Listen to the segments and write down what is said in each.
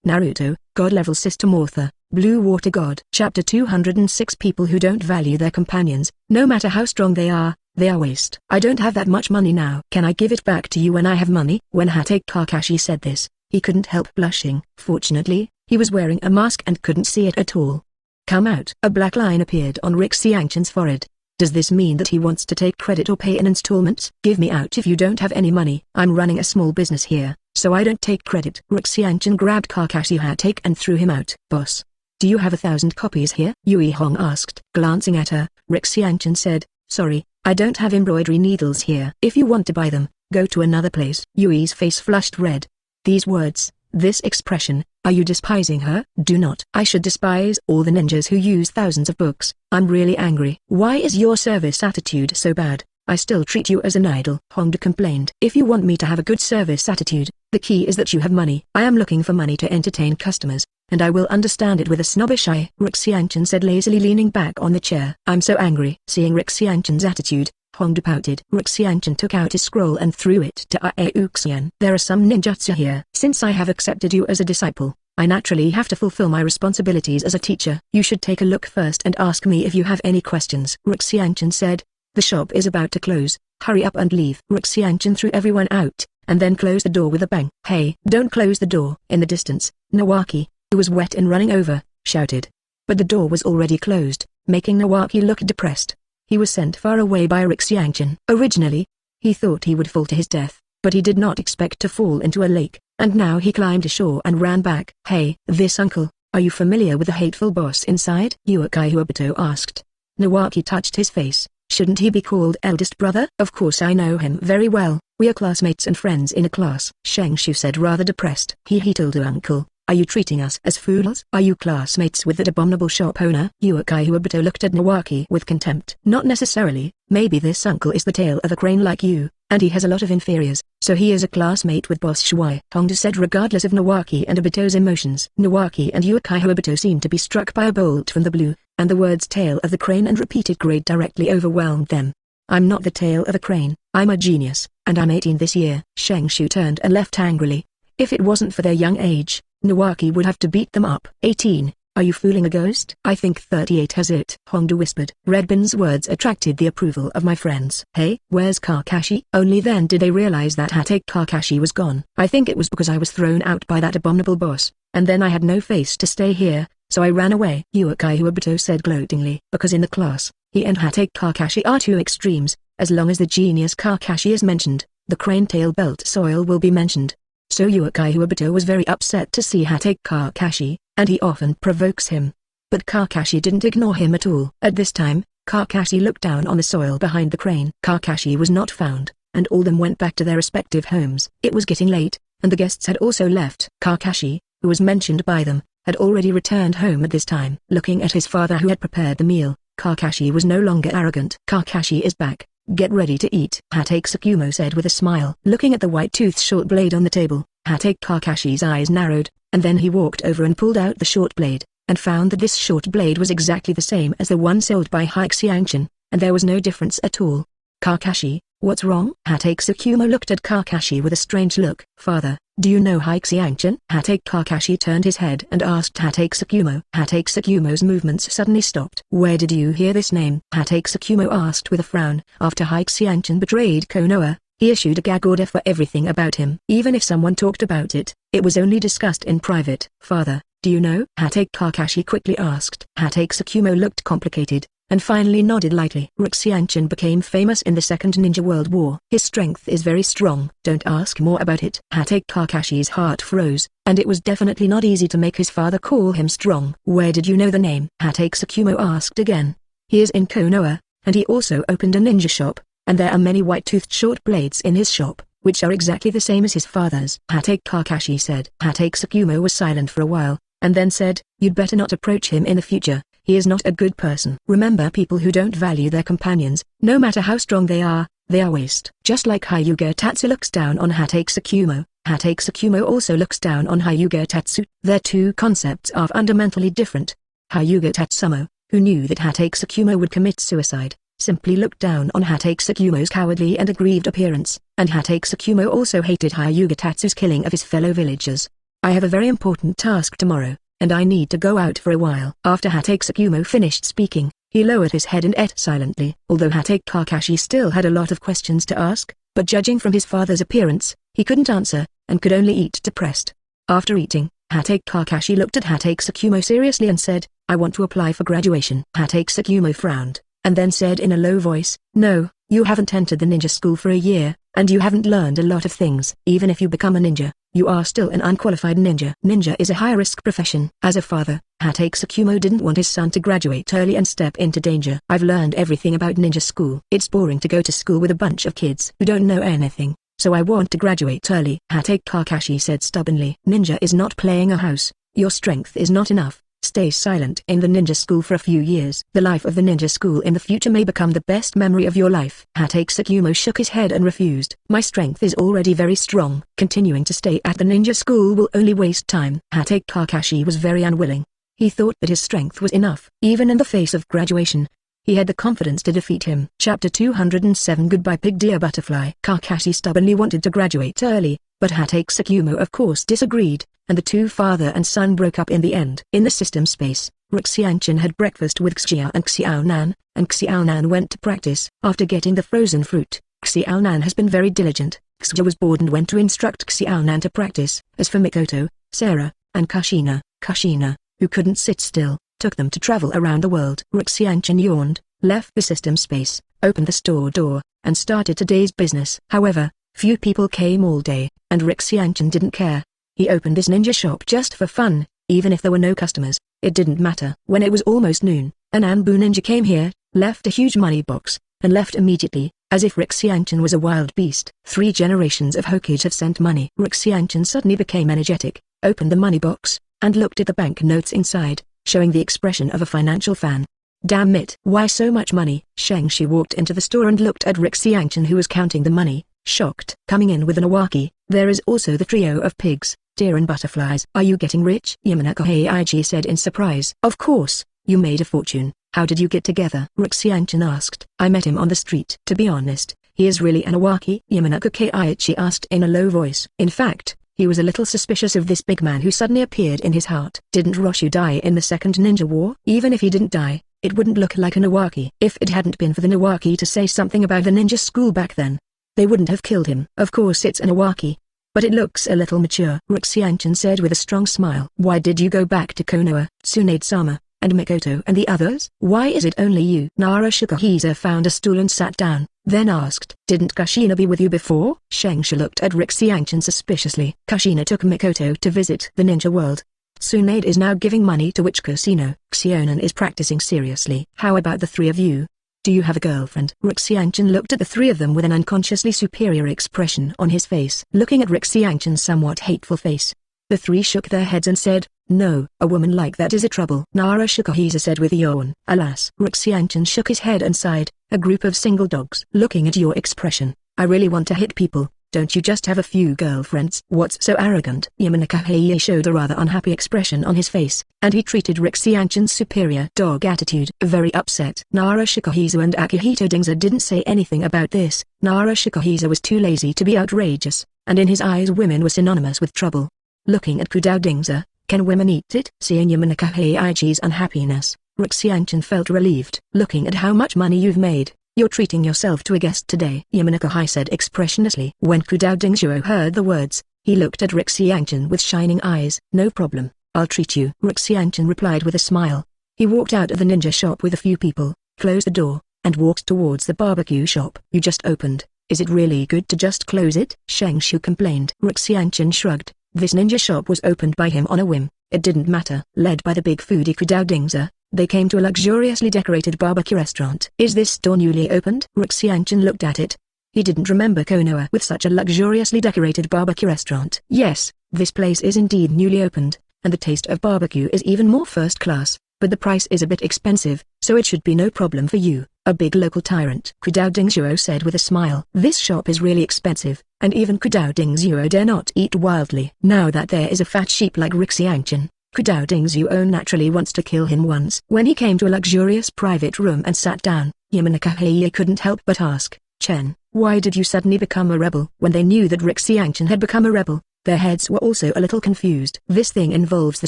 Naruto, God-level system author, Blue Water God. Chapter 206 People who don't value their companions, no matter how strong they are waste. I don't have that much money now. Can I give it back to you when I have money? When Hatake Kakashi said this, he couldn't help blushing. Fortunately, he was wearing a mask and couldn't see it at all. Come out. A black line appeared on Xiyan's forehead. Does this mean that he wants to take credit or pay in installments? Give me out if you don't have any money. I'm running a small business here, so I don't take credit. Xiyan grabbed Kakashi Hatake and threw him out. Boss, do you have 1,000 copies here? Yui Hong asked. Glancing at her, Xiyan said, sorry, I don't have embroidery needles here. If you want to buy them, go to another place. Yui's face flushed red. These words, this expression, are you despising her? Do not. I should despise all the ninjas who use thousands of books. I'm really angry. Why is your service attitude so bad? I still treat you as an idol. Honda complained. If you want me to have a good service attitude, the key is that you have money. I am looking for money to entertain customers, and I will understand it with a snobbish eye. Xiyan said lazily, leaning back on the chair. I'm so angry. Seeing Xiyan's attitude, Honda pouted. Xiyan took out his scroll and threw it to Xiyan. There are some ninjutsu here. Since I have accepted you as a disciple, I naturally have to fulfill my responsibilities as a teacher. You should take a look first and ask me if you have any questions. Xiyan said, the shop is about to close, hurry up and leave. Xiyan threw everyone out, and then closed the door with a bang. Hey, don't close the door. In the distance, Nawaki, who was wet and running over, shouted. But the door was already closed, making Nawaki look depressed. He was sent far away by Xiyan. Originally, he thought he would fall to his death, but he did not expect to fall into a lake, and now he climbed ashore and ran back. Hey, this uncle, are you familiar with the hateful boss inside? Uchiha asked. Nawaki touched his face. Shouldn't he be called eldest brother? Of course I know him very well, we are classmates and friends in a class. Shengshu said rather depressed. He told her uncle, are you treating us as fools? Are you classmates with that abominable shop owner? Uchiha looked at Nawaki with contempt. Not necessarily, maybe this uncle is the tail of a crane like you, and he has a lot of inferiors, so he is a classmate with Boss Shuai. Honda said regardless of Nawaki and Obito's emotions. Nawaki and Uchiha seemed to be struck by a bolt from the blue, and the words tail of the crane and repeated grade directly overwhelmed them. I'm not the tail of a crane, I'm a genius, and I'm 18 this year. Shengshu turned and left angrily. If it wasn't for their young age, Nawaki would have to beat them up. 18, are you fooling a ghost? I think 38 has it. Honda whispered. Redbin's words attracted the approval of my friends. Hey, where's Kakashi? Only then did they realize that Hatake Kakashi was gone. I think it was because I was thrown out by that abominable boss, and then I had no face to stay here, so I ran away. Uchiha said gloatingly. Because in the class, he and Hatake Kakashi are two extremes. As long as the genius Kakashi is mentioned, the crane tail belt soil will be mentioned. So Uchiha was very upset to see Hatake Kakashi, and he often provokes him. But Kakashi didn't ignore him at all. At this time, Kakashi looked down on the soil behind the crane. Kakashi was not found, and all them went back to their respective homes. It was getting late, and the guests had also left. Kakashi, who was mentioned by them, had already returned home at this time. Looking at his father who had prepared the meal, Kakashi was no longer arrogant. Kakashi is back. Get ready to eat. Hatake Tsukumo said with a smile. Looking at the white-toothed short blade on the table, Hatake Kakashi's eyes narrowed, and then he walked over and pulled out the short blade, and found that this short blade was exactly the same as the one sold by Xiyan, and there was no difference at all. Kakashi, what's wrong? Hatake Tsukumo looked at Kakashi with a strange look. Father, do you know Xiyan? Hatake Kakashi turned his head and asked Hatake Tsukumo. Hatake Tsukumo's movements suddenly stopped. Where did you hear this name? Hatake Tsukumo asked with a frown. After Xiyan betrayed Konoha, he issued a gag order for everything about him. Even if someone talked about it, it was only discussed in private. Father, do you know? Hatake Kakashi quickly asked. Hatake Tsukumo looked complicated, and finally nodded lightly. Xiyan became famous in the Second Ninja World War. His strength is very strong. Don't ask more about it. Hatake Kakashi's heart froze, and it was definitely not easy to make his father call him strong. Where did you know the name? Hatake Tsukumo asked again. He is in Konoha, and he also opened a ninja shop, and there are many white-toothed short blades in his shop, which are exactly the same as his father's. Hatake Kakashi said. Hatake Tsukumo was silent for a while, and then said, you'd better not approach him in the future. He is not a good person. Remember, people who don't value their companions, no matter how strong they are waste. Just like Hyuga Tatsu looks down on Hatake Tsukumo, Hatake Tsukumo also looks down on Hyuga Tatsu. Their two concepts are fundamentally different. Hyuga Tatsumo, who knew that Hatake Tsukumo would commit suicide, simply looked down on Hatake Tsukumo's cowardly and aggrieved appearance, and Hatake Tsukumo also hated Hyuga Tatsu's killing of his fellow villagers. I have a very important task tomorrow, and I need to go out for a while. After Hatake Tsukumo finished speaking, he lowered his head and ate silently. Although Hatake Kakashi still had a lot of questions to ask, but judging from his father's appearance, he couldn't answer, and could only eat depressed. After eating, Hatake Kakashi looked at Hatake Tsukumo seriously and said, I want to apply for graduation. Hatake Tsukumo frowned, and then said in a low voice, no, you haven't entered the ninja school for a year, and you haven't learned a lot of things. Even if you become a ninja, you are still an unqualified ninja. Ninja is a high-risk profession. As a father, Hatake Tsukumo didn't want his son to graduate early and step into danger. I've learned everything about ninja school. It's boring to go to school with a bunch of kids who don't know anything, so I want to graduate early. Hatake Kakashi said stubbornly. Ninja is not playing a house. Your strength is not enough. Stay silent in the ninja school for a few years. The life of the ninja school in the future may become the best memory of your life. Hatake Tsukumo shook his head and refused. My strength is already very strong. Continuing to stay at the ninja school will only waste time. Hatake Kakashi was very unwilling. He thought that his strength was enough. Even in the face of graduation, he had the confidence to defeat him. Chapter 207 Goodbye Pig Dear Butterfly. Kakashi stubbornly wanted to graduate early, but Hatake Tsukumo of course disagreed, and the two father and son broke up in the end. In the system space, Xiyan had breakfast with Xiyan and Xiaonan, and Xiaonan went to practice. After getting the frozen fruit, Xiaonan has been very diligent. Xiyan was bored and went to instruct Xiaonan to practice. As for Mikoto, Sarah, and Kushina, who couldn't sit still, took them to travel around the world. Xiyan yawned, left the system space, opened the store door, and started today's business. However, few people came all day, and Xiyan didn't care. He opened this ninja shop just for fun, even if there were no customers, it didn't matter. When it was almost noon, an Anbu ninja came here, left a huge money box, and left immediately, as if Xiyan was a wild beast. 3 generations of Hokage have sent money. Xiyan suddenly became energetic, opened the money box, and looked at the bank notes inside, showing the expression of a financial fan. Damn it! Why so much money? Shang-Chi walked into the store and looked at Xiyan who was counting the money, shocked. Coming in with an awaki, there is also the trio of pigs, deer and butterflies. Are you getting rich? Yamanaka Heiji said in surprise. Of course, you made a fortune. How did you get together? Xiyan asked. I met him on the street. To be honest, he is really an awaki? Yamanaka Keiichi asked in a low voice. In fact, he was a little suspicious of this big man who suddenly appeared in his heart. Didn't Roshu die in the Second Ninja War? Even if he didn't die, it wouldn't look like a Nawaki. If it hadn't been for the Nawaki to say something about the ninja school back then, they wouldn't have killed him. Of course it's a Nawaki, but it looks a little mature. Xiyan said with a strong smile. Why did you go back to Konoha, Tsunade-sama, and Mikoto and the others? Why is it only you? Nara Shikahisa found a stool and sat down, then asked. Didn't Kushina be with you before? Shang-Chi looked at Xiyan suspiciously. Kushina took Mikoto to visit the ninja world. Tsunade is now giving money to which casino? Xiaonan is practicing seriously. How about the 3 of you? Do you have a girlfriend? Xiyan looked at the 3 of them with an unconsciously superior expression on his face. Looking at Xiyan's somewhat hateful face, the 3 shook their heads and said, no, a woman like that is a trouble. Nara Shikahisa said with a yawn. Alas. Xiyan shook his head and sighed. A group of single dogs. Looking at your expression, I really want to hit people. Don't you just have a few girlfriends? What's so arrogant? Yamanaka Heiji showed a rather unhappy expression on his face, and he treated Xiyan's superior dog attitude. Very upset. Nara Shikahisa and Akihito Dingza didn't say anything about this. Nara Shikahisa was too lazy to be outrageous, and in his eyes women were synonymous with trouble. Looking at Kudao Dingza, can women eat it? Seeing Yamanaka Heiji's unhappiness, Xiyan felt relieved. Looking at how much money you've made, you're treating yourself to a guest today. Yamanaka Hai said expressionlessly. When Kudao Dingzhuo heard the words, he looked at Xiyan with shining eyes. No problem, I'll treat you. Xiyan replied with a smile. He walked out of the ninja shop with a few people, closed the door, and walked towards the barbecue shop. You just opened, is it really good to just close it? Shang-Shu complained. Xiyan shrugged. This ninja shop was opened by him on a whim. It didn't matter. Led by the big foodie Kudao Dingza, they came to a luxuriously decorated barbecue restaurant. Is this store newly opened? Xiyan looked at it. He didn't remember Konoha with such a luxuriously decorated barbecue restaurant. Yes, this place is indeed newly opened, and the taste of barbecue is even more first class, but the price is a bit expensive, so it should be no problem for you, a big local tyrant. Kudao Dingzhuo said with a smile. This shop is really expensive, and even Kudao Dingzhuo dare not eat wildly. Now that there is a fat sheep like Xiyan, Kudao Dingzhuo naturally wants to kill him once. When he came to a luxurious private room and sat down, Yamanaka Heiji couldn't help but ask, Chen, why did you suddenly become a rebel? When they knew that Xiyan had become a rebel, Their heads were also a little confused. This thing involves the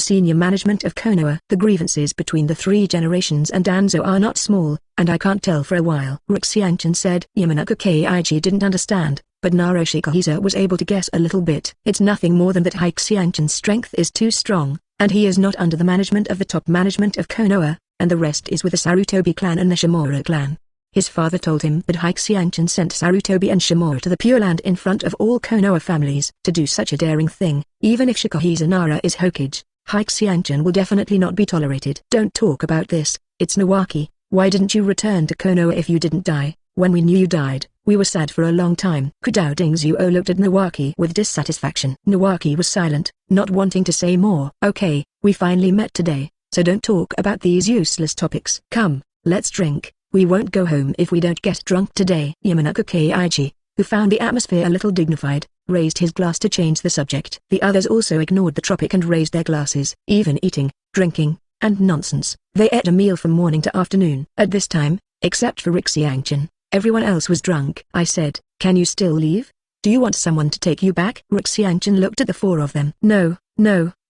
senior management of Konoha. The grievances between the 3 generations and Danzo are not small, and I can't tell for a while. Xiyan said. Yamanaka Keiichi didn't understand, but Naruto was able to guess a little bit. It's nothing more than that Xiyan's strength is too strong, and he is not under the management of the top management of Konoha, and the rest is with the Sarutobi clan and the Shimura clan. His father told him that Xiyan sent Sarutobi and Shimura to the Pure Land in front of all Konoha families. To do such a daring thing, even if Shikahiza Nara is Hokage, Xiyan will definitely not be tolerated. Don't talk about this, it's Nawaki. Why didn't you return to Konoha if you didn't die? When we knew you died, we were sad for a long time. Kudao Zuo looked at Nawaki with dissatisfaction. Nawaki was silent, not wanting to say more. Okay, we finally met today, so don't talk about these useless topics. Come, let's drink. We won't go home if we don't get drunk today. Yamanaka Keiichi, who found the atmosphere a little dignified, raised his glass to change the subject. The others also ignored the topic and raised their glasses. Even eating, drinking, and nonsense. They ate a meal from morning to afternoon. At this time, except for Xiyan, everyone else was drunk. I said, can you still leave? Do you want someone to take you back? Xiyan looked at the 4 of them. No,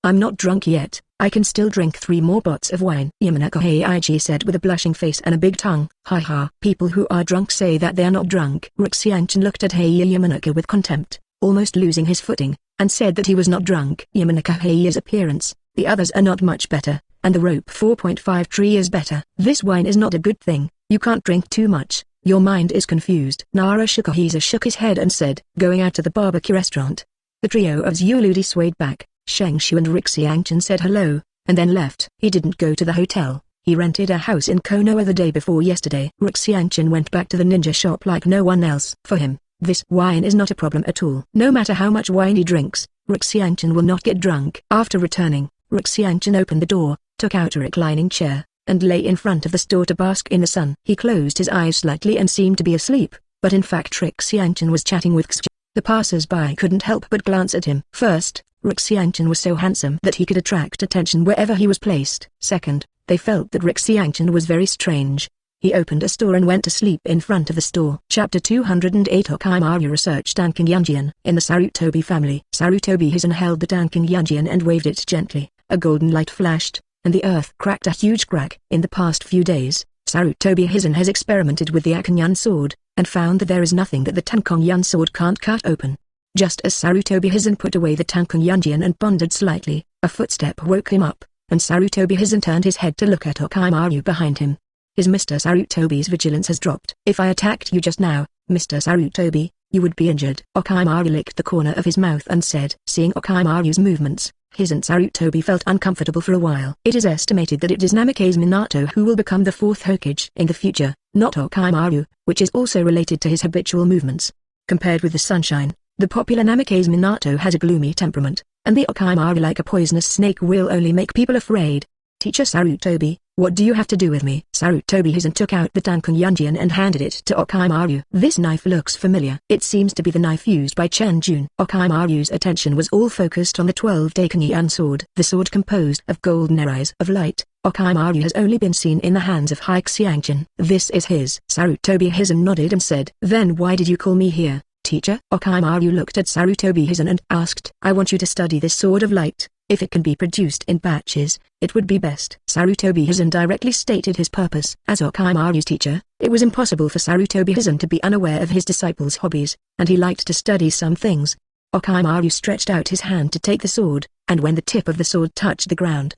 I'm not drunk yet. I can still drink 3 more pots of wine. Yamanaka Keiichi said with a blushing face and a big tongue. Ha. People who are drunk say that they are not drunk. Xiyan looked at Yamanaka with contempt, almost losing his footing, and said that he was not drunk. Yamanaka's appearance, the others are not much better, and the rope 4.5 tree is better. This wine is not a good thing. You can't drink too much. Your mind is confused. Naruto shook his head and said, going out to the barbecue restaurant. The trio of Zuludi swayed back. Shengshu and Xiyan said hello, and then left. He didn't go to the hotel. He rented a house in Konoha the day before yesterday. Xiyan went back to the ninja shop like no one else. For him, this wine is not a problem at all. No matter how much wine he drinks, Xiyan will not get drunk. After returning, Xiyan opened the door, took out a reclining chair, and lay in front of the store to bask in the sun. He closed his eyes slightly and seemed to be asleep, but in fact Xiyan was chatting with Xiyan. The passers-by couldn't help but glance at him. First, Xiyan was so handsome that he could attract attention wherever he was placed. Second, they felt that Xiyan was very strange. He opened a store and went to sleep in front of the store. Chapter 208 Orochimaru researched Tiancong Yunjian. In the Sarutobi family, Sarutobi Xiyan held the Tiancong Yunjian and waved it gently. A golden light flashed, and the earth cracked a huge crack. In the past few days, Sarutobi Xiyan has experimented with the Akanyan sword, and found that there is nothing that the Tiancong Yun sword can't cut open. Just as Sarutobi Xiyan put away the Tiancong Yunjian and pondered slightly, a footstep woke him up, and Sarutobi Xiyan turned his head to look at Orochimaru behind him. His Mr. Sarutobi's vigilance has dropped. If I attacked you just now, Mr. Sarutobi, you would be injured. Orochimaru licked the corner of his mouth and said. Seeing Orochimaru's movements, Xiyan Sarutobi felt uncomfortable for a while. It is estimated that it is Namikaze Minato who will become the 4th Hokage in the future, not Orochimaru, which is also related to his habitual movements. Compared with the sunshine, the popular Namikaze Minato has a gloomy temperament, and the Orochimaru like a poisonous snake will only make people afraid. Teacher Sarutobi, what do you have to do with me? Sarutobi Xiyan took out the Tiancong Yunjian and handed it to Orochimaru. This knife looks familiar. It seems to be the knife used by Chen Jun. Orochimaru's attention was all focused on the 12-day Kanyan sword. The sword composed of golden arrows of light. Orochimaru has only been seen in the hands of Xiyan. This is his. Sarutobi Xiyan nodded and said. Then why did you call me here, teacher? Orochimaru looked at Sarutobi Xiyan and asked. I want you to study this sword of light. If it can be produced in batches, it would be best. Sarutobi Xiyan directly stated his purpose. As Orochimaru's teacher, it was impossible for Sarutobi Xiyan to be unaware of his disciples' hobbies, and he liked to study some things. Orochimaru stretched out his hand to take the sword, and when the tip of the sword touched the ground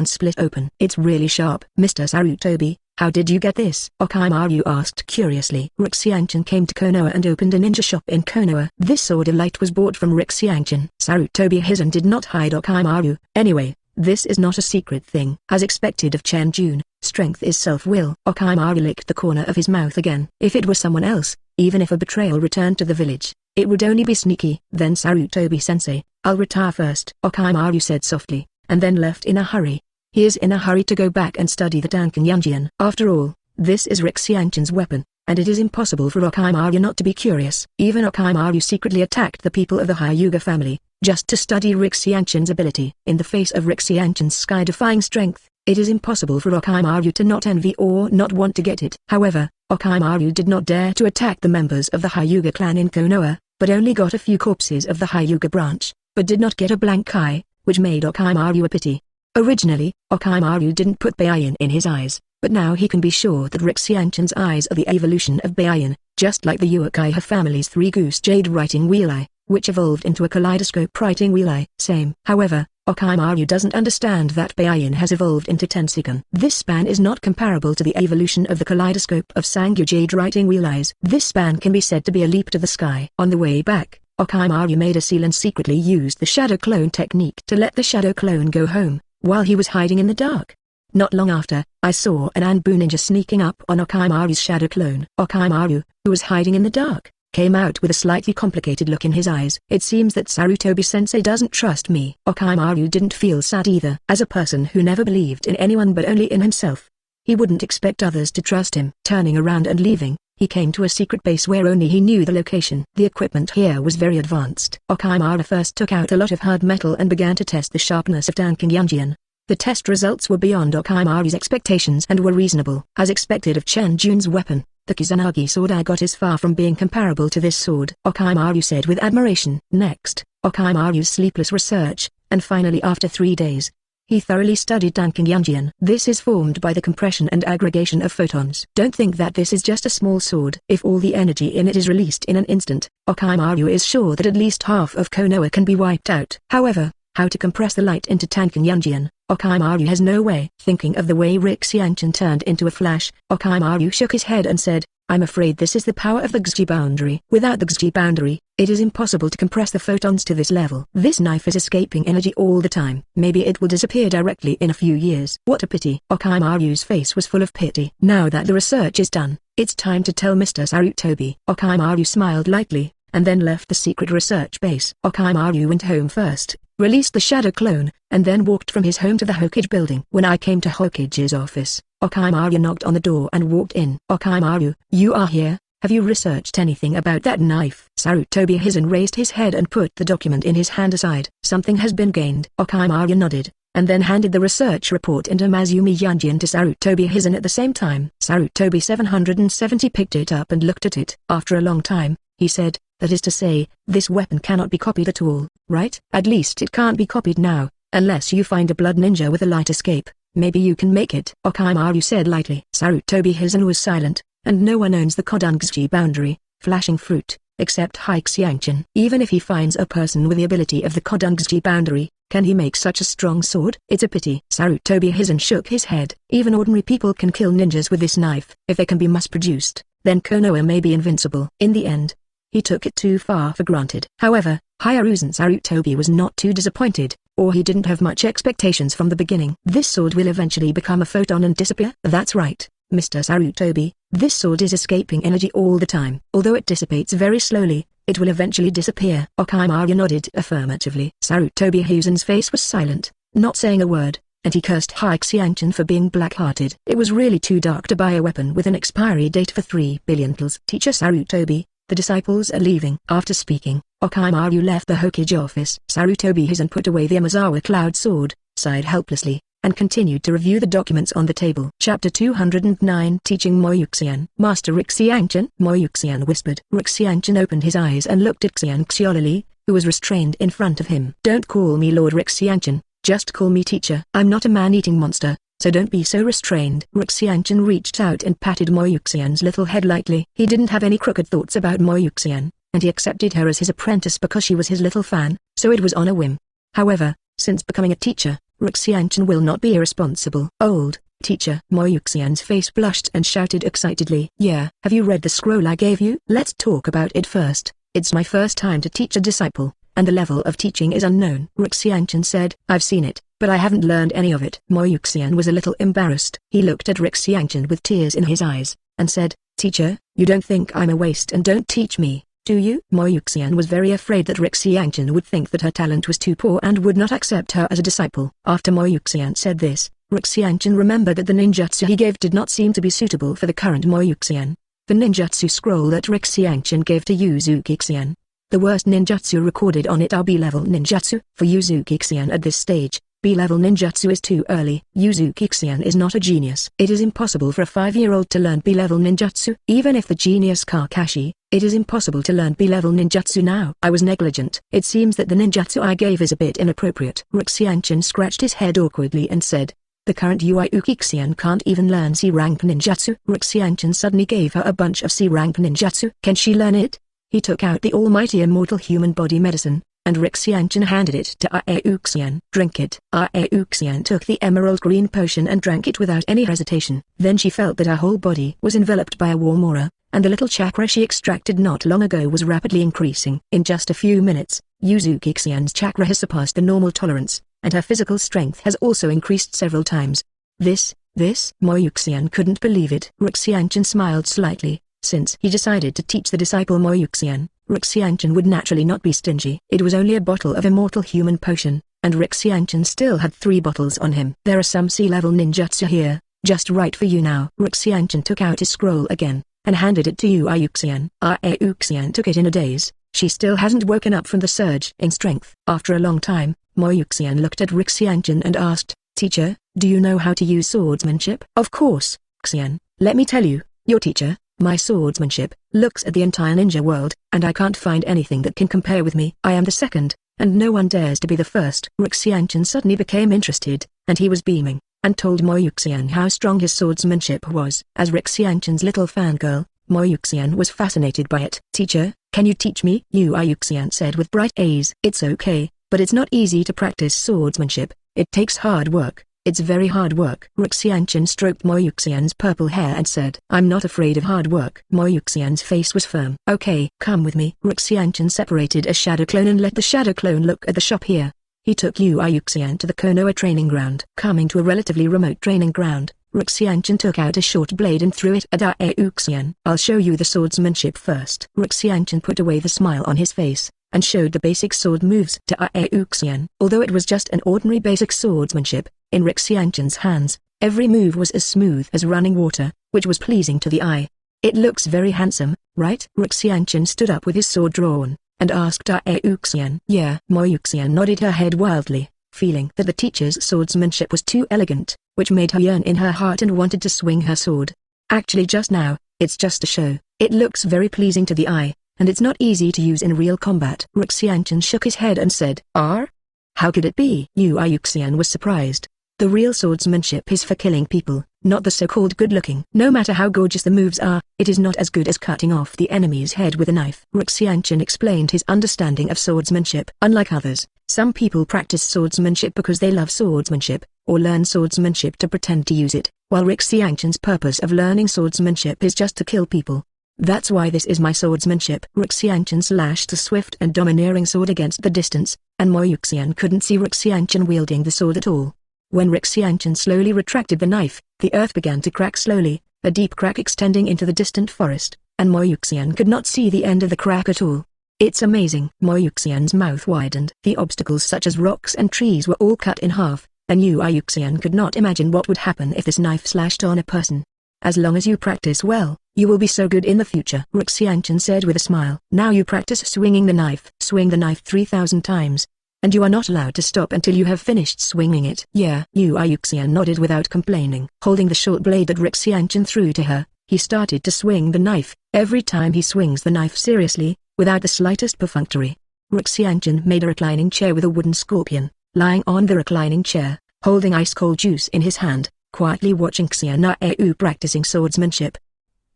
split open. It's really sharp. Mr. Sarutobi, how did you get this? Orochimaru asked curiously. Xiyan came to Konoha and opened a ninja shop in Konoha. This sword of light was bought from Xiyan. Sarutobi Xiyan did not hide Orochimaru. Anyway, this is not a secret thing. As expected of Chen Jun, strength is self-will. Orochimaru licked the corner of his mouth again. If it were someone else, even if a betrayal returned to the village, it would only be sneaky. Then Sarutobi-sensei, I'll retire first. Orochimaru said softly, and then left in a hurry. He is in a hurry to go back and study the Tiancong Yunjian. After all, this is Xiyan's weapon, and it is impossible for Orochimaru not to be curious. Even Orochimaru secretly attacked the people of the Hyuga family, just to study Xiyan's ability. In the face of Xiyan's sky-defying strength, it is impossible for Orochimaru to not envy or not want to get it. However, Orochimaru did not dare to attack the members of the Hyuga clan in Konoha, but only got a few corpses of the Hyuga branch, but did not get a blank eye, which made Orochimaru a pity. Originally, Orochimaru didn't put Byayan in his eyes, but now he can be sure that Xiyanchen's eyes are the evolution of Byayan, just like the Uchiha family's 3 goose jade writing wheel eye, which evolved into a kaleidoscope writing wheel eye. Same. However, Orochimaru doesn't understand that Byayan has evolved into Tensikan. This span is not comparable to the evolution of the kaleidoscope of Sangyu jade writing wheel eyes. This span can be said to be a leap to the sky. On the way back, Orochimaru made a seal and secretly used the shadow clone technique to let the shadow clone go home, while he was hiding in the dark. Not long after, I saw an Anbu ninja sneaking up on Orochimaru's shadow clone. Orochimaru, who was hiding in the dark, came out with a slightly complicated look in his eyes. It seems that Sarutobi-sensei doesn't trust me. Orochimaru didn't feel sad either. As a person who never believed in anyone but only in himself, he wouldn't expect others to trust him. Turning around and leaving, he came to a secret base where only he knew the location. The equipment here was very advanced. Orochimaru first took out a lot of hard metal and began to test the sharpness of Tiancong Yunjian. The test results were beyond Orochimaru's expectations and were reasonable. As expected of Chen Jun's weapon, the Kusanagi sword I got is far from being comparable to this sword, Orochimaru said with admiration. Next, Orochimaru's sleepless research, and finally after 3 days, he thoroughly studied Tiancong Yunjian. This is formed by the compression and aggregation of photons. Don't think that this is just a small sword. If all the energy in it is released in an instant, Orochimaru is sure that at least half of Konoha can be wiped out. However, how to compress the light into Tiancong Yunjian, Orochimaru has no way. Thinking of the way Xiyanchen turned into a flash, Orochimaru shook his head and said, I'm afraid this is the power of the Xi boundary. Without the Xi boundary, it is impossible to compress the photons to this level. This knife is escaping energy all the time. Maybe it will disappear directly in a few years. What a pity. Orochimaru's face was full of pity. Now that the research is done, it's time to tell Mr. Sarutobi. Orochimaru smiled lightly, and then left the secret research base. Orochimaru went home first, released the shadow clone, and then walked from his home to the Hokage building. When I came to Hokage's office, Orochimaru knocked on the door and walked in. Orochimaru, you are here? Have you researched anything about that knife? Sarutobi Hizen raised his head and put the document in his hand aside. Something has been gained. Orochimaru nodded, and then handed the research report into Mazumi Yunjian to Sarutobi Hizen at the same time. Sarutobi 770 picked it up and looked at it. After a long time, he said, that is to say, this weapon cannot be copied at all, right? At least it can't be copied now, unless you find a blood ninja with a light escape. Maybe you can make it. Orochimaru said lightly. Sarutobi Hizen was silent, and no one owns the Kodang's boundary, flashing fruit, except Xiyanchen. Even if he finds a person with the ability of the Kodang's boundary, can he make such a strong sword? It's a pity. Sarutobi Hizen shook his head. Even ordinary people can kill ninjas with this knife. If they can be mass-produced, then Konoha may be invincible. In the end, he took it too far for granted. However, Hiruzen Sarutobi was not too disappointed, or he didn't have much expectations from the beginning. This sword will eventually become a photon and disappear? That's right, Mr. Sarutobi, this sword is escaping energy all the time. Although it dissipates very slowly, it will eventually disappear. Orochimaru nodded affirmatively. Sarutobi Hizen's face was silent, not saying a word, and he cursed Xiyanchen for being black-hearted. It was really too dark to buy a weapon with an expiry date for 3 billion tals. Teacher Sarutobi, the disciples are leaving. After speaking, Orochimaru left the Hokage office. Sarutobi Hizen put away the Amazawa cloud sword, sighed helplessly, and continued to review the documents on the table. Chapter 209 Teaching Moyue. Master Xiyanchen? Moyue whispered. Xiyanchen opened his eyes and looked at Xiyan Xiaolili, who was restrained in front of him. Don't call me Lord Xiyanchen, just call me teacher. I'm not a man-eating monster, so don't be so restrained. Xiyanchen reached out and patted Moyuxian's little head lightly. He didn't have any crooked thoughts about Moyuxian, and he accepted her as his apprentice because she was his little fan, so it was on a whim. However, since becoming a teacher, Xiyanchen will not be irresponsible. Old teacher. Moyuxian's face blushed and shouted excitedly. Yeah, have you read the scroll I gave you? Let's talk about it first. It's my first time to teach a disciple, and the level of teaching is unknown. Xiyanchen said. I've seen it, but I haven't learned any of it. Moyuxian was a little embarrassed. He looked at Xiyanchen with tears in his eyes, and said, Teacher, you don't think I'm a waste and don't teach me, do you? Moyuxian was very afraid that Xiyanchen would think that her talent was too poor and would not accept her as a disciple. After Moyuxian said this, Xiyanchen remembered that the ninjutsu he gave did not seem to be suitable for the current Moyuxian. The ninjutsu scroll that Xiyanchen gave to Uzuki Xiyan, the worst ninjutsu recorded on it are B-level ninjutsu. For Uzuki Xiyan at this stage, B-level ninjutsu is too early. Yuzuki Xiyan is not a genius. It is impossible for a 5-year-old to learn B-level ninjutsu. Even if the genius Kakashi, it is impossible to learn B-level ninjutsu now. I was negligent. It seems that the ninjutsu I gave is a bit inappropriate. Xiyan scratched his head awkwardly and said, the current Yuzuki Xiyan can't even learn C-rank ninjutsu. Xiyan suddenly gave her a bunch of C-rank ninjutsu. Can she learn it? He took out the almighty immortal human body medicine, and Xiyan handed it to Xiyan. Drink it. Xiyan took the emerald green potion and drank it without any hesitation. Then she felt that her whole body was enveloped by a warm aura, and the little chakra she extracted not long ago was rapidly increasing. In just a few minutes, Yuzuki Xian's chakra has surpassed the normal tolerance, and her physical strength has also increased several times. This, Maoyue Xiyan couldn't believe it. Xiyan smiled slightly, since he decided to teach the disciple Maoyue Xiyan. Xiyan would naturally not be stingy. It was only a bottle of immortal human potion, and Xiyan still had 3 bottles on him. There are some C-level ninjutsu here, just right for you now. Xiyan took out his scroll again, and handed it to Yuzuki Xiyan. Xiyan took it in a daze. She still hasn't woken up from the surge in strength. After a long time, Maoyue Xiyan looked at Xiyan and asked, Teacher, do you know how to use swordsmanship? Of course, Xiyan. Let me tell you, your teacher, my swordsmanship, looks at the entire ninja world, and I can't find anything that can compare with me. I am the second, and no one dares to be the first. Xiyan suddenly became interested, and he was beaming, and told Maoyue Xiyan how strong his swordsmanship was. As Xiyan's little fangirl, Maoyue Xiyan was fascinated by it. Teacher, can you teach me? Yuzuki Xiyan said with bright eyes. It's okay, but it's not easy to practice swordsmanship. It takes hard work. It's very hard work. Xiyan stroked Maoyue Xian's purple hair and said, I'm not afraid of hard work. Maoyue Xian's face was firm. Okay, come with me. Xiyan separated a shadow clone and let the shadow clone look at the shop here. He took Yuzuki Xiyan to the Konoha training ground. Coming to a relatively remote training ground, Xiyan took out a short blade and threw it at Yuzuki Xiyan. I'll show you the swordsmanship first. Xiyan put away the smile on his face, and showed the basic sword moves to Yuzuki Xiyan. Although it was just an ordinary basic swordsmanship, in Xiyan's hands, every move was as smooth as running water, which was pleasing to the eye. It looks very handsome, right? Xiyan stood up with his sword drawn, and asked Yuzuki Xiyan. Yeah. Maoyue Xiyan nodded her head wildly, feeling that the teacher's swordsmanship was too elegant, which made her yearn in her heart and wanted to swing her sword. Actually just now, it's just a show. It looks very pleasing to the eye, and it's not easy to use in real combat. Xiyan shook his head and said, How could it be? Yuzuki Xiyan was surprised. The real swordsmanship is for killing people, not the so-called good-looking. No matter how gorgeous the moves are, it is not as good as cutting off the enemy's head with a knife. Xiyan explained his understanding of swordsmanship. Unlike others, some people practice swordsmanship because they love swordsmanship, or learn swordsmanship to pretend to use it, while Xiyan's purpose of learning swordsmanship is just to kill people. That's why this is my swordsmanship. Xiyan slashed the swift and domineering sword against the distance, and Maoyue Xiyan couldn't see Xiyan wielding the sword at all. When Xiyan slowly retracted the knife, the earth began to crack slowly, a deep crack extending into the distant forest, and Maoyue Xiyan could not see the end of the crack at all. It's amazing. Maoyue Xiyan's mouth widened. The obstacles such as rocks and trees were all cut in half, and Yuzuki Xiyan could not imagine what would happen if this knife slashed on a person. As long as you practice well, you will be so good in the future. Xiyan said with a smile. Now you practice swinging the knife. Swing the knife 3,000 times. And you are not allowed to stop until you have finished swinging it. Yeah. Yuzuki Xiyan nodded without complaining. Holding the short blade that Xiyan threw to her, he started to swing the knife. Every time he swings the knife seriously, without the slightest perfunctory. Xiyan made a reclining chair with a wooden scorpion, lying on the reclining chair, holding ice-cold juice in his hand, quietly watching Xiyan practicing swordsmanship.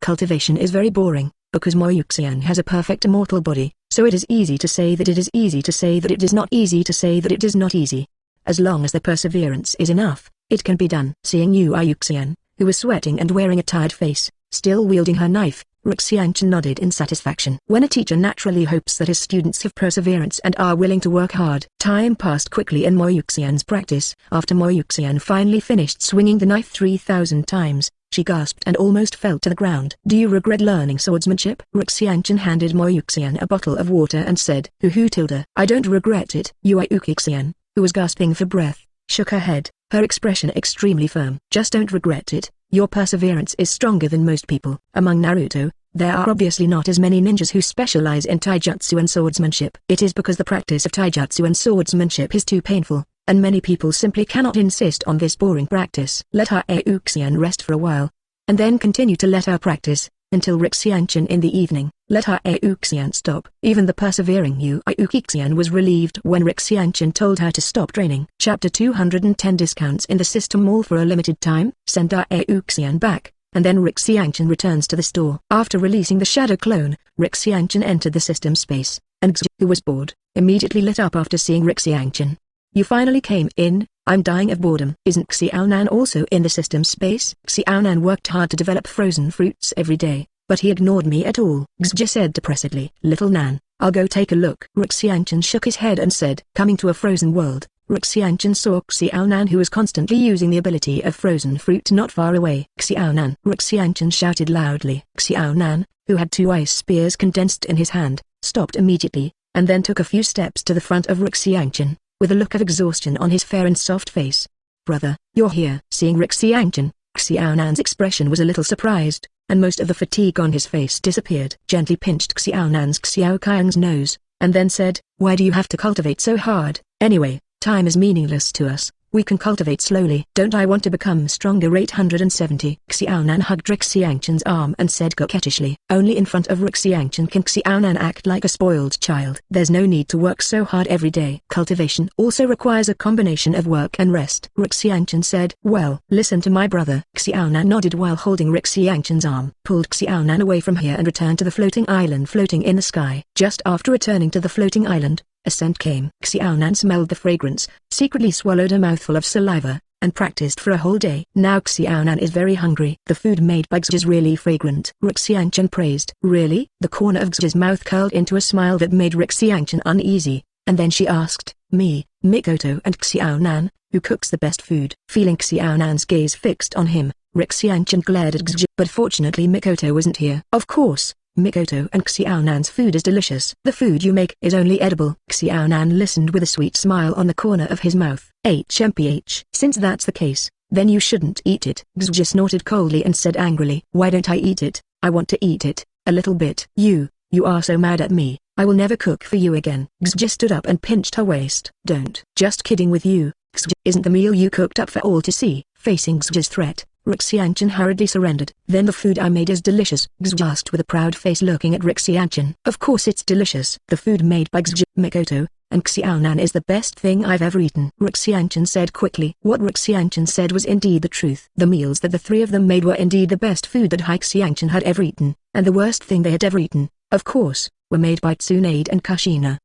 Cultivation is very boring, because Maoyue Xiyan has a perfect immortal body, so it is easy to say that it is easy to say that it is not easy to say that it is not easy. As long as the perseverance is enough, it can be done. Seeing Yuzuki Xiyan, who was sweating and wearing a tired face, still wielding her knife, Xiyan nodded in satisfaction. When a teacher naturally hopes that his students have perseverance and are willing to work hard. Time passed quickly in Maoyue Xian's practice. After Maoyue Xiyan finally finished swinging the knife 3,000 times, she gasped and almost fell to the ground. Do you regret learning swordsmanship? Xiyan handed Maoyue Xiyan a bottle of water and said, Tilda. I don't regret it. Yuzuki Xiyan, who was gasping for breath, shook her head, her expression extremely firm. Just don't regret it. Your perseverance is stronger than most people. Among Naruto, there are obviously not as many ninjas who specialize in taijutsu and swordsmanship. It is because the practice of taijutsu and swordsmanship is too painful, and many people simply cannot insist on this boring practice. Let our Xiyan rest for a while, and then continue to let our practice, until Xiyan in the evening. Let our Xiyan stop. Even the persevering Xiyan was relieved when Xiyan told her to stop training. Chapter 210 Discounts in the System Mall for a limited time. Send our Xiyan back, and then Xiyan returns to the store. After releasing the shadow clone, Xiyan entered the system space, and Xie, who was bored, immediately lit up after seeing Xiyan. You finally came in. I'm dying of boredom. Isn't Xiaonan also in the system space? Xiaonan worked hard to develop frozen fruits every day, but he ignored me at all. Xie said depressedly. Little Nan, I'll go take a look. Xian shook his head and said, coming to a frozen world, Xian saw Xiaonan, who was constantly using the ability of frozen fruit not far away. Xiaonan! Xian shouted loudly. Xiaonan, who had 2 ice spears condensed in his hand, stopped immediately, and then took a few steps to the front of Xian, with a look of exhaustion on his fair and soft face. Brother, you're here. Seeing Xian, Xiaonan's expression was a little surprised, and most of the fatigue on his face disappeared. Gently pinched Xiaonan's Xiaokang's nose, and then said, why do you have to cultivate so hard? Anyway, time is meaningless to us. We can cultivate slowly. Don't I want to become stronger? 870. Xiaonan hugged Xian's arm and said coquettishly. Only in front of Xian can Xiaonan act like a spoiled child. There's no need to work so hard every day. Cultivation also requires a combination of work and rest. Xian said. Well, listen to my brother. Xiaonan nodded while holding Xian's arm. Pulled Xiaonan away from here and returned to the floating island floating in the sky. Just after returning to the floating island, a scent came. Xiaonan smelled the fragrance, secretly swallowed a mouthful of saliva, and practiced for a whole day. Now Xiaonan is very hungry. The food made by Xie is really fragrant. Xian praised. Really? The corner of Xie's mouth curled into a smile that made Xian uneasy, and then she asked, me, Mikoto and Xiaonan, who cooks the best food? Feeling Xiaonan's gaze fixed on him, Xian glared at Xie, but fortunately Mikoto wasn't here. Of course. Mikoto and Xiaonan's food is delicious. The food you make is only edible. Xiaonan listened with a sweet smile on the corner of his mouth. HMPH. Since that's the case, then you shouldn't eat it. Xie snorted coldly and said angrily. Why don't I eat it? I want to eat it. A little bit. You are so mad at me. I will never cook for you again. Xie stood up and pinched her waist. Don't. Just kidding with you. Xie, isn't the meal you cooked up for all to see? Facing Xie's threat, Xian hurriedly surrendered. Then the food I made is delicious? Xie asked with a proud face looking at Xian. Of course it's delicious. The food made by Xie, Mikoto, and Xiaonan is the best thing I've ever eaten. Xian said quickly. What Xian said was indeed the truth. The meals that the 3 of them made were indeed the best food that Xian had ever eaten, and the worst thing they had ever eaten, of course, were made by Tsunade and Kushina.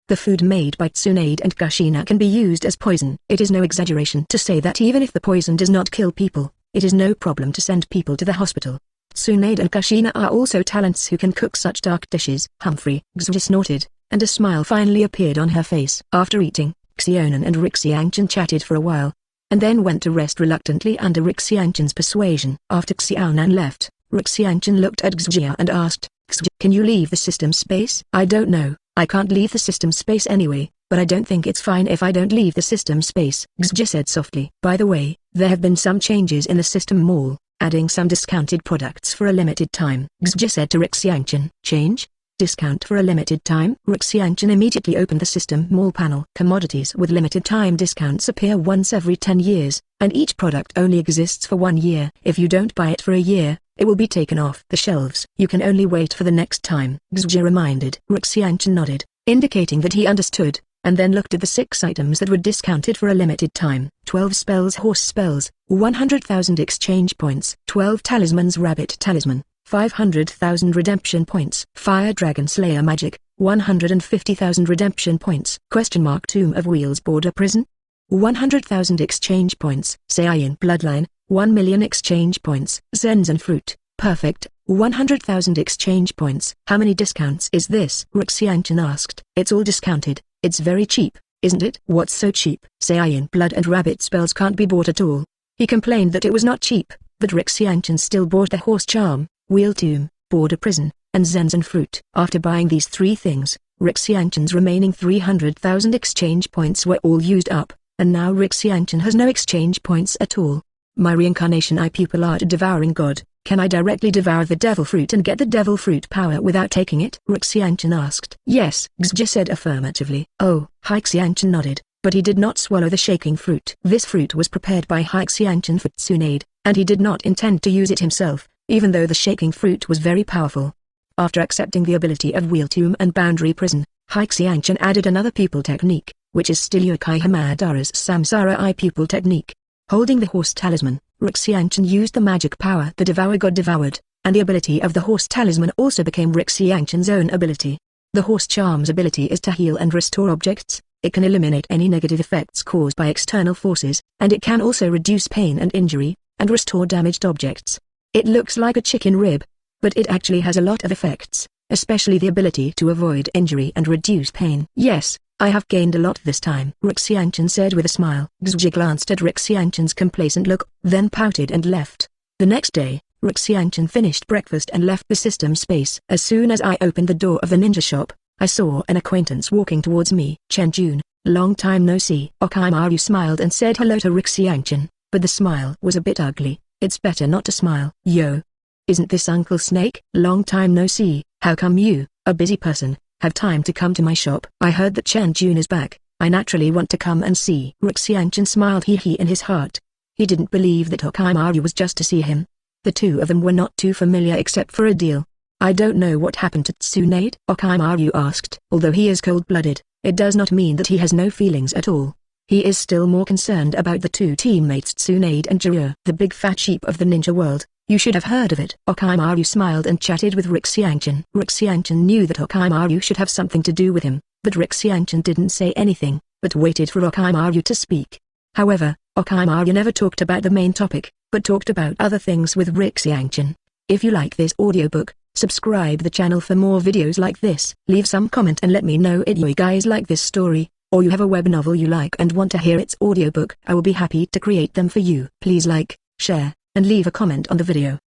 The food made by Tsunade and Kushina can be used as poison. It is no exaggeration to say that even if the poison does not kill people, it is no problem to send people to the hospital. Tsunade and Kushina are also talents who can cook such dark dishes. Humphrey, Xie snorted, and a smile finally appeared on her face. After eating, Xiaonan and Xian chatted for a while, and then went to rest reluctantly under Xian's persuasion. After Xiaonan left, Xian looked at Xie and asked, Xie, can you leave the system space? I don't know. I can't leave the system space anyway, but I don't think it's fine if I don't leave the system space. Xie said softly. By the way, there have been some changes in the system mall, adding some discounted products for a limited time. Xie said to Xian. Change? Discount for a limited time? Xian immediately opened the system mall panel. Commodities with limited time discounts appear once every 10 years, and each product only exists for 1 year. If you don't buy it for a year, it will be taken off the shelves. You can only wait for the next time. Xie reminded. Xian nodded, indicating that he understood, and then looked at the 6 items that were discounted for a limited time. 12 spells, horse spells, 100,000 exchange points. 12 talismans, rabbit talisman, 500,000 redemption points. Fire dragon slayer magic, 150,000 redemption points. Tomb of wheels border prison, 100,000 exchange points. Xiyan bloodline, 1 million exchange points. Zenzen fruit, perfect, 100,000 exchange points. How many discounts is this? Xian asked. It's all discounted. It's very cheap, isn't it? What's so cheap? Xiyan blood and rabbit spells can't be bought at all. He complained that it was not cheap, but Xian still bought the horse charm, wheel tomb, border prison, and Zenzen fruit. After buying these 3 things, Xian's remaining 300,000 exchange points were all used up, and now Xian has no exchange points at all. My reincarnation pupil art devouring god, can I directly devour the devil fruit and get the devil fruit power without taking it? Xian asked. Yes, Xie said affirmatively. Oh, Xian nodded, but he did not swallow the shaking fruit. This fruit was prepared by Xiyan for Tsunade, and he did not intend to use it himself, even though the shaking fruit was very powerful. After accepting the ability of Wheel Tomb and Boundary Prison, Xiyan added another pupil technique, which is still Yokai Hamadara's Samsara Eye pupil technique. Holding the horse talisman, Xiyan used the magic power the Devour God devoured, and the ability of the horse talisman also became Xiyan's own ability. The horse charm's ability is to heal and restore objects. It can eliminate any negative effects caused by external forces, and it can also reduce pain and injury, and restore damaged objects. It looks like a chicken rib, but it actually has a lot of effects, especially the ability to avoid injury and reduce pain. Yes, I have gained a lot this time, Xiyan said with a smile. Xue glanced at Xiyan's complacent look, then pouted and left. The next day, Xiyan finished breakfast and left the system space. As soon as I opened the door of the ninja shop, I saw an acquaintance walking towards me. Chen, long time no see. Orochimaru smiled and said hello to Xiyan, but the smile was a bit ugly. It's better not to smile. Yo. Isn't this Uncle Snake? Long time no see. How come you, a busy person, have time to come to my shop? I heard that Chen is back. I naturally want to come and see. Xiyan smiled hee in his heart. He didn't believe that Orochimaru was just to see him. The two of them were not too familiar except for a deal. I don't know what happened to Tsunade, Orochimaru asked. Although he is cold-blooded, it does not mean that he has no feelings at all. He is still more concerned about the two teammates Tsunade and Jiraiya. The big fat sheep of the ninja world, you should have heard of it. Orochimaru smiled and chatted with Xiyan. Xiyan knew that Orochimaru should have something to do with him, but Xiyan didn't say anything, but waited for Orochimaru to speak. However, Orochimaru never talked about the main topic, but talked about other things with Xiyan. If you like this audiobook, subscribe the channel for more videos like this. Leave some comment and let me know if you guys like this story, or you have a web novel you like and want to hear its audiobook. I will be happy to create them for you. Please like, share, and leave a comment on the video.